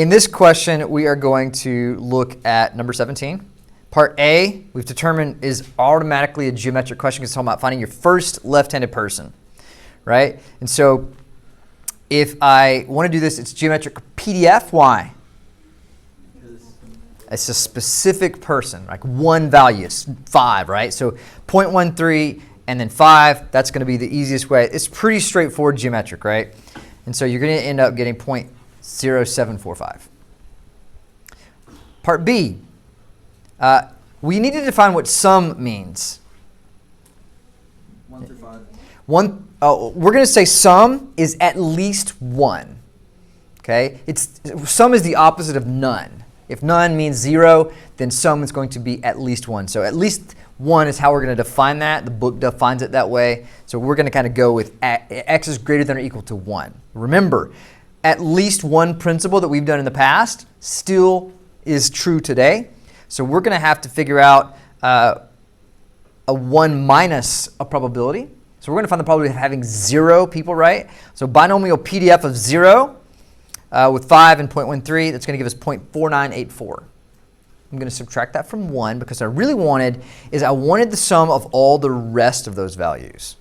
In this question, we are going to look at number 17. Part A, we've determined, is automatically a geometric question because it's talking about finding your first left-handed person, right? And so if I want to do this, it's geometric PDF. Why? It's a specific person, like one value, it's 5, right? So 0.13 and then 5, that's going to be the easiest way. It's pretty straightforward geometric, right? And so you're going to end up getting 0.0745. Part B, we need to define what sum means. 1 through 5. We're going to say sum is at least 1. Okay? Sum is the opposite of none. If none means 0, then sum is going to be at least 1. So at least 1 is how we're going to define that. The book defines it that way. So we're going to kind of go with x is greater than or equal to 1. Remember, at least 1 principle that we've done in the past still is true today. So we're going to have to figure out a 1 minus a probability. So we're going to find the probability of having 0 people, right? So binomial PDF of 0 with 5 and 0.13, that's going to give us 0.4984. I'm going to subtract that from 1 because what I really wanted is I wanted the sum of all the rest of those values.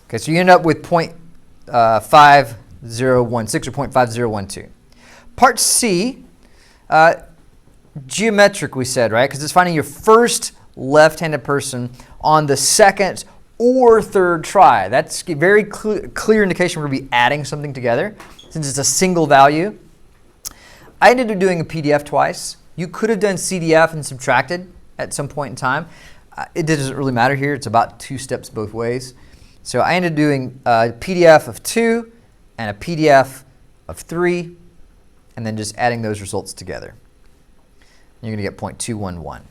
Okay, so you end up with 0.5016 or 0.5012. Part C, geometric we said, right? Because it's finding your first left-handed person on the second or third try. That's a very clear indication we're going to be adding something together since it's a single value. I ended up doing a PDF twice. You could have done CDF and subtracted at some point in time. It doesn't really matter here. It's about 2 steps both ways. So I ended up doing a PDF of 2 and a PDF of 3, and then just adding those results together. You're going to get 0.211. When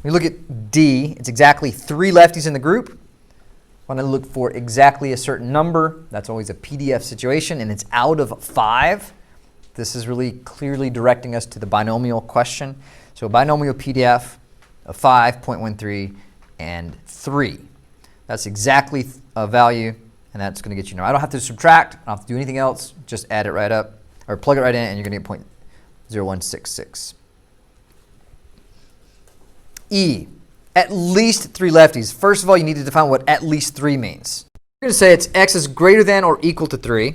you look at D, it's exactly 3 lefties in the group. Want to look for exactly a certain number. That's always a PDF situation, and it's out of 5. This is really clearly directing us to the binomial question. So a binomial PDF of 5, 0.13, and 3. That's exactly a value, and that's going to get you I don't have to subtract. I don't have to do anything else. Just add it right up, or plug it right in, and you're going to get 0.0166. E, at least 3 lefties. First of all, you need to define what at least 3 means. We're going to say it's x is greater than or equal to 3.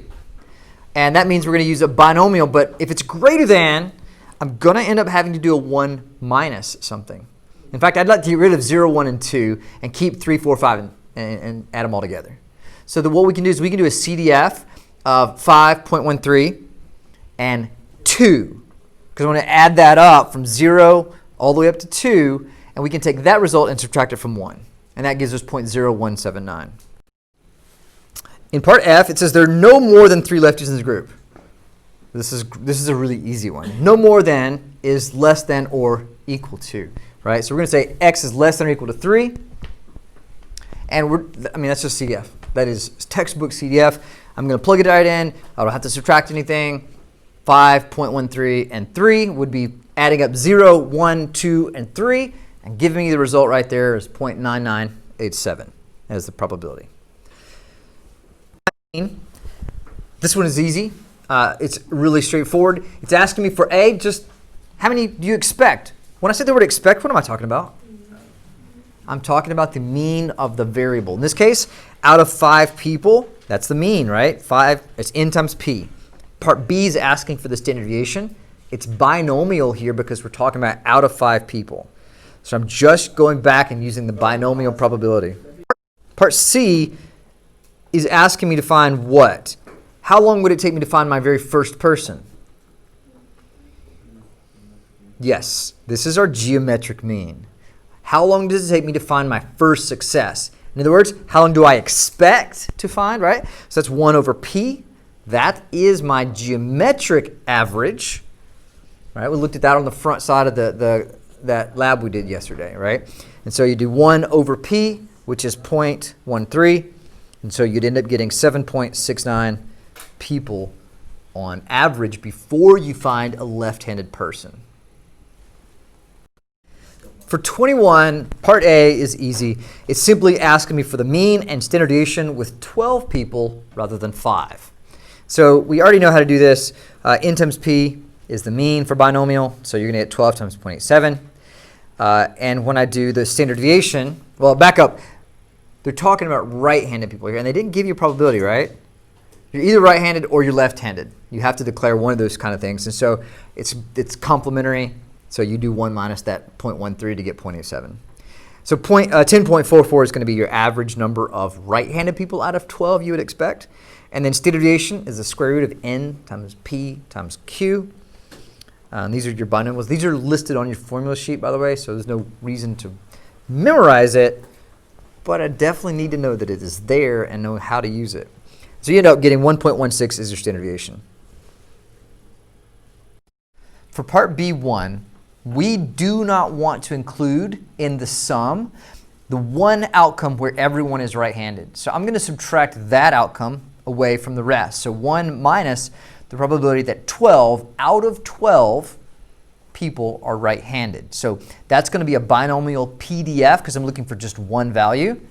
And that means we're going to use a binomial. But if it's greater than, I'm going to end up having to do a 1 minus something. In fact, I'd like to get rid of 0, 1, and 2 and keep 3, 4, 5 and add them all together. So what we can do is we can do a CDF of 5.13 and 2. Because I want to add that up from 0 all the way up to 2. And we can take that result and subtract it from 1. And that gives us 0.0179. In part F, it says there are no more than 3 lefties in the group. This is a really easy one. No more than is less than or equal to, right? So we're going to say x is less than or equal to 3. And that's just CDF. That is textbook CDF. I'm going to plug it right in. I don't have to subtract anything. 5.13 and 3 would be adding up 0, 1, 2, and 3. And giving me the result right there is 0.9987 as the probability. This one is easy. It's really straightforward. It's asking me for A, just how many do you expect? When I say the word expect, what am I talking about? I'm talking about the mean of the variable. In this case, out of 5 people, that's the mean, right? 5, it's n times p. Part B is asking for the standard deviation. It's binomial here because we're talking about out of 5 people. So I'm just going back and using the binomial probability. Part C is asking me to find what? How long would it take me to find my very first person? Yes, this is our geometric mean. How long does it take me to find my first success? In other words, how long do I expect to find, right? So that's 1 over p. That is my geometric average. Right? We looked at that on the front side of that lab we did yesterday, right? And so you do 1 over p, which is 0.13. And so you'd end up getting 7.69 people on average before you find a left-handed person. For 21, part A is easy. It's simply asking me for the mean and standard deviation with 12 people rather than 5. So we already know how to do this. N times P is the mean for binomial, so you're going to get 12 times 0.87. And when I do the standard deviation, well, back up. They're talking about right-handed people here, and they didn't give you a probability, right? You're either right-handed or you're left-handed. You have to declare one of those kind of things. And so it's complementary, so you do 1 minus that 0.13 to get 0.87. So 10.44 is going to be your average number of right-handed people out of 12 you would expect. And then standard deviation is the square root of n times p times q. These are your binomials. These are listed on your formula sheet, by the way, so there's no reason to memorize it. But I definitely need to know that it is there and know how to use it. So you end up getting 1.16 is your standard deviation. For part B1, we do not want to include in the sum the one outcome where everyone is right-handed. So I'm going to subtract that outcome away from the rest. So 1 minus the probability that 12 out of 12 people are right-handed. So that's going to be a binomial PDF because I'm looking for just one value.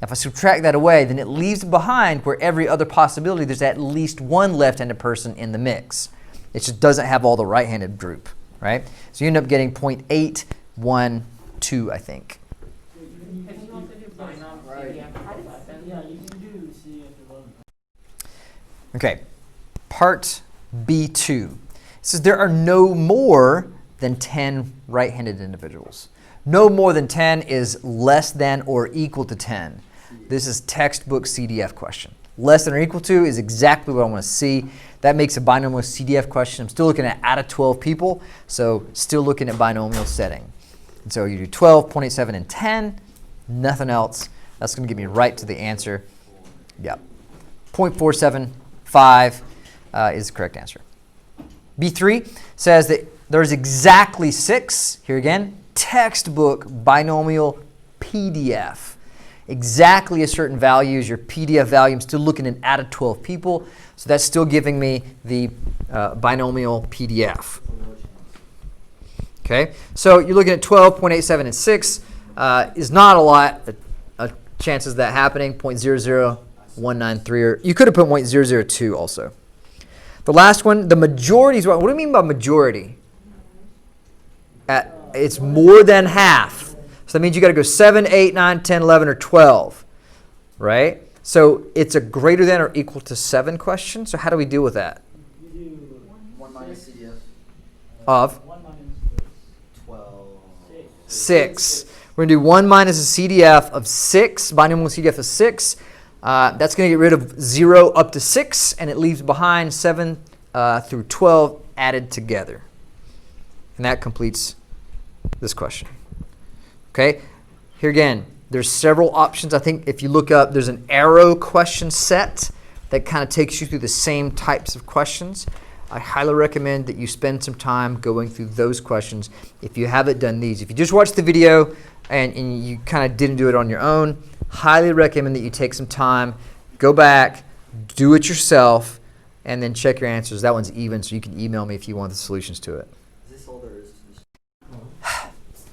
If I subtract that away, then it leaves behind where every other possibility there's at least one left-handed person in the mix. It just doesn't have all the right-handed group, right? So you end up getting 0.812, I think. Okay, part B2. It says there are no more than 10 right-handed individuals. No more than 10 is less than or equal to 10. This is textbook CDF question. Less than or equal to is exactly what I want to see. That makes a binomial CDF question. I'm still looking at out of 12 people, so still looking at binomial setting. And so you do 12, 0.87, and 10, nothing else. That's going to get me right to the answer. Yep. 0.475 is the correct answer. B3 says that there's exactly 6, here again, textbook binomial PDF. Exactly a certain value is your PDF value. I'm still looking at out of 12 people, so that's still giving me the binomial PDF. Okay, so you're looking at 12, 0.87, and 6 is not a lot of chances of that happening. 0.00193, or you could have put 0.002 also. The last one, the majority is what do you mean by majority? It's more than half. So that means you got to go 7, 8, 9, 10, 11, or 12, right? So it's a greater than or equal to 7 question. So how do we deal with that? You do 1 minus CDF. Of? 1 minus 12. 6. We're going to do 1 minus a CDF of 6, binomial CDF of 6. That's going to get rid of 0 up to 6, and it leaves behind 7 through 12 added together. And that completes this question. Okay, here again, there's several options. I think if you look up, there's an arrow question set that kind of takes you through the same types of questions. I highly recommend that you spend some time going through those questions if you haven't done these. If you just watched the video and you kind of didn't do it on your own, highly recommend that you take some time, go back, do it yourself, and then check your answers. That one's even, so you can email me if you want the solutions to it.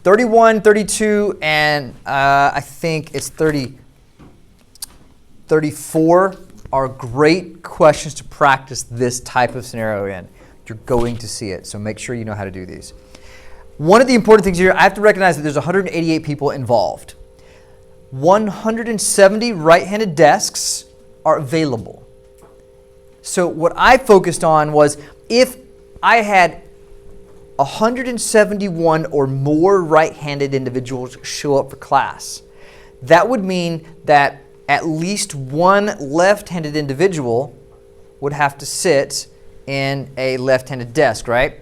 31, 32, and I think it's 34 are great questions to practice this type of scenario in. You're going to see it, so make sure you know how to do these. One of the important things here, I have to recognize that there's 188 people involved. 170 right-handed desks are available. So what I focused on was if I had 171 or more right-handed individuals show up for class, that would mean that at least one left-handed individual would have to sit in a left-handed desk, right?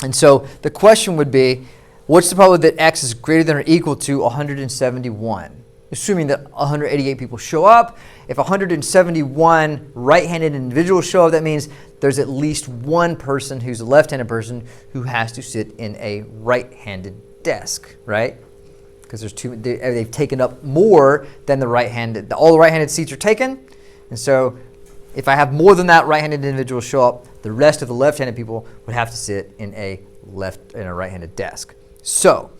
And so the question would be, what's the probability that x is greater than or equal to 171? Assuming that 188 people show up. If 171 right-handed individuals show up, that means there's at least one person who's a left-handed person who has to sit in a right-handed desk, right? Because there's two, they've taken up more than the right-handed. All the right-handed seats are taken, and so if I have more than that right-handed individual show up, the rest of the left-handed people would have to sit in a right-handed desk. So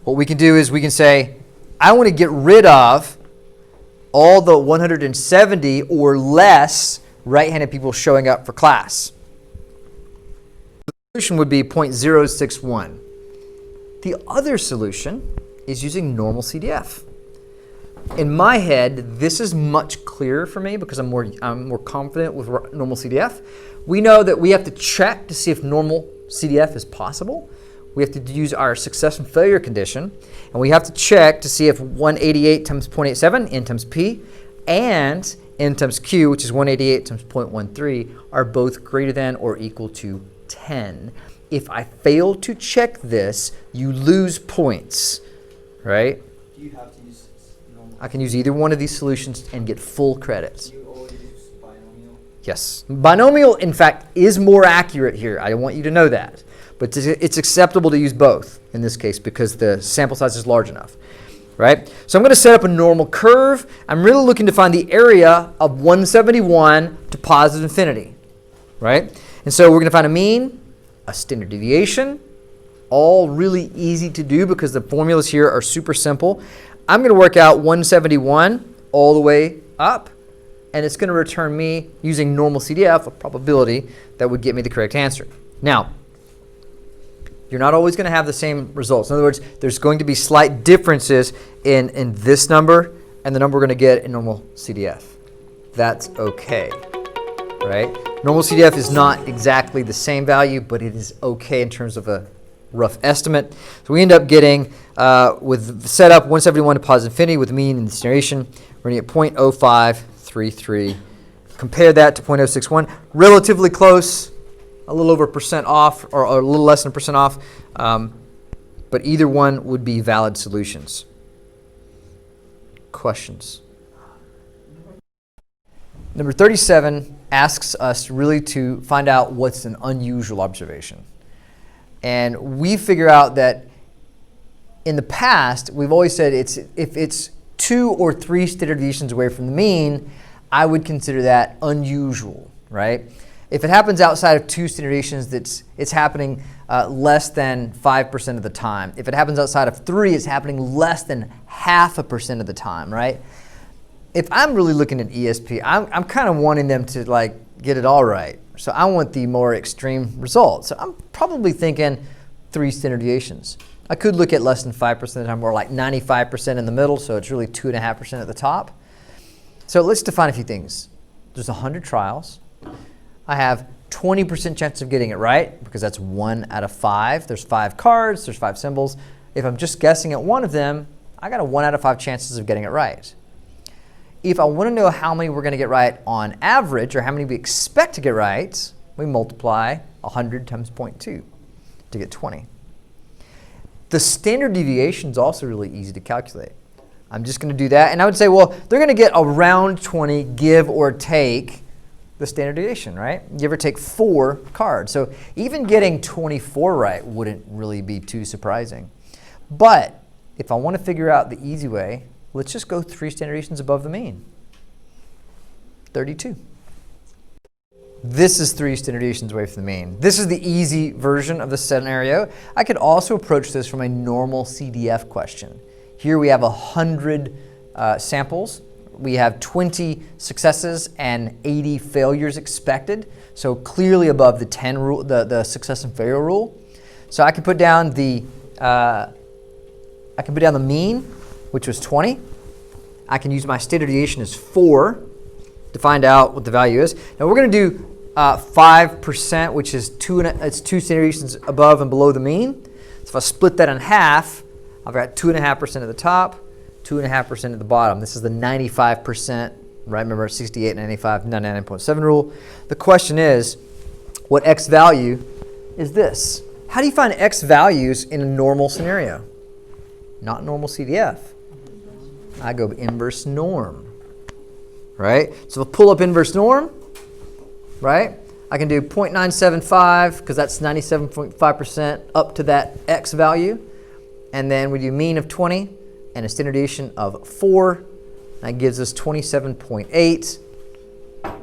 what we can do is we can say, I want to get rid of all the 170 or less right-handed people showing up for class. The solution would be 0.061. The other solution is using normal CDF. In my head, this is much clearer for me because I'm more confident with normal CDF. We know that we have to check to see if normal CDF is possible. We have to use our success and failure condition, and we have to check to see if 188 times 0.87, n times p, and n times q, which is 188 times 0.13, are both greater than or equal to 10. If I fail to check this, you lose points, right? Do you have to use normal? I can use either one of these solutions and get full credits. Do you always use binomial? Yes. Binomial, in fact, is more accurate here. I want you to know that. But it's acceptable to use both in this case because the sample size is large enough, right? So I'm going to set up a normal curve. I'm really looking to find the area of 171 to positive infinity, right? And so we're going to find a mean, a standard deviation, all really easy to do because the formulas here are super simple. I'm going to work out 171 all the way up, and it's going to return me, using normal CDF, a probability that would get me the correct answer. Now, you're not always going to have the same results. In other words, there's going to be slight differences in this number and the number we're going to get in normal CDF. That's okay, right? Normal CDF is not exactly the same value, but it is okay in terms of a rough estimate. So we end up getting, with the setup, 171 to positive infinity with the mean and the generation, we're going to get 0.0533. Compare that to 0.061, relatively close. A little over % off, or a little less than % off, but either one would be valid solutions. Questions? Number 37 asks us really to find out what's an unusual observation. And we figure out that in the past, we've always said if it's 2 or 3 standard deviations away from the mean, I would consider that unusual, right? If it happens outside of 2 standard deviations, it's happening less than 5% of the time. If it happens outside of 3, it's happening less than 0.5% of the time, right? If I'm really looking at ESP, I'm kind of wanting them to get it all right. So I want the more extreme results. So I'm probably thinking 3 standard deviations. I could look at less than 5% of the time, or like 95% in the middle, so it's really 2.5% at the top. So let's define a few things. There's 100 trials. I have 20% chance of getting it right because that's 1 out of 5. There's 5 cards, there's 5 symbols. If I'm just guessing at one of them, I got a 1 out of 5 chances of getting it right. If I want to know how many we're going to get right on average, or how many we expect to get right, we multiply 100 times 0.2 to get 20. The standard deviation is also really easy to calculate. I'm just going to do that, and I would say, well, they're going to get around 20, give or take the standard deviation, right? Give or take 4 cards. So even getting 24 right wouldn't really be too surprising. But if I want to figure out the easy way, let's just go 3 standard deviations above the mean. 32. This is 3 standard deviations away from the mean. This is the easy version of the scenario. I could also approach this from a normal CDF question. Here we have 100 samples. We have 20 successes and 80 failures expected, so clearly above the 10 rule, the success and failure rule. So I can put down the mean, which was 20. I can use my standard deviation as 4 to find out what the value is. Now we're going to do 5%, which is 2 standard deviations above and below the mean. So if I split that in half, I've got 2.5% at the top, 2.5% at the bottom. This is the 95%, right? Remember 68, 95, 99.7 rule. The question is, what x value is this? How do you find x values in a normal scenario? Not normal CDF. I go inverse norm, right? So if I pull up inverse norm, right? I can do 0.975 because that's 97.5% up to that x value. And then we do mean of 20 and a standard deviation of 4. That gives us 27.8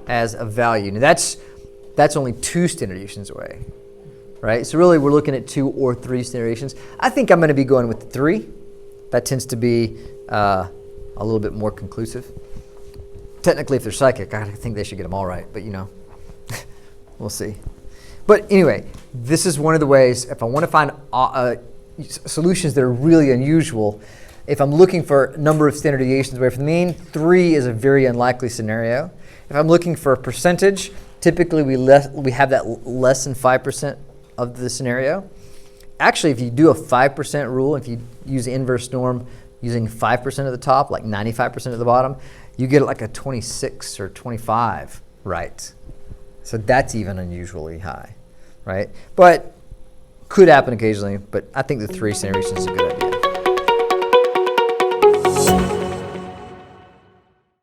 as a value. Now that's only 2 standard deviations away, right? So really we're looking at 2 or 3 standard deviations. I think I'm going to be going with the 3. That tends to be a little bit more conclusive. technically, if they're psychic, I think they should get them all right. But you know, we'll see. But anyway, this is one of the ways, if I want to find solutions that are really unusual, if I'm looking for a number of standard deviations away from the mean, 3 is a very unlikely scenario. If I'm looking for a percentage, typically we have that less than 5% of the scenario. Actually, if you do a 5% rule, if you use the inverse norm using 5% at the top, like 95% at the bottom, you get like a 26 or 25 right. So that's even unusually high, right? But could happen occasionally, but I think the 3 standard deviations is a good idea.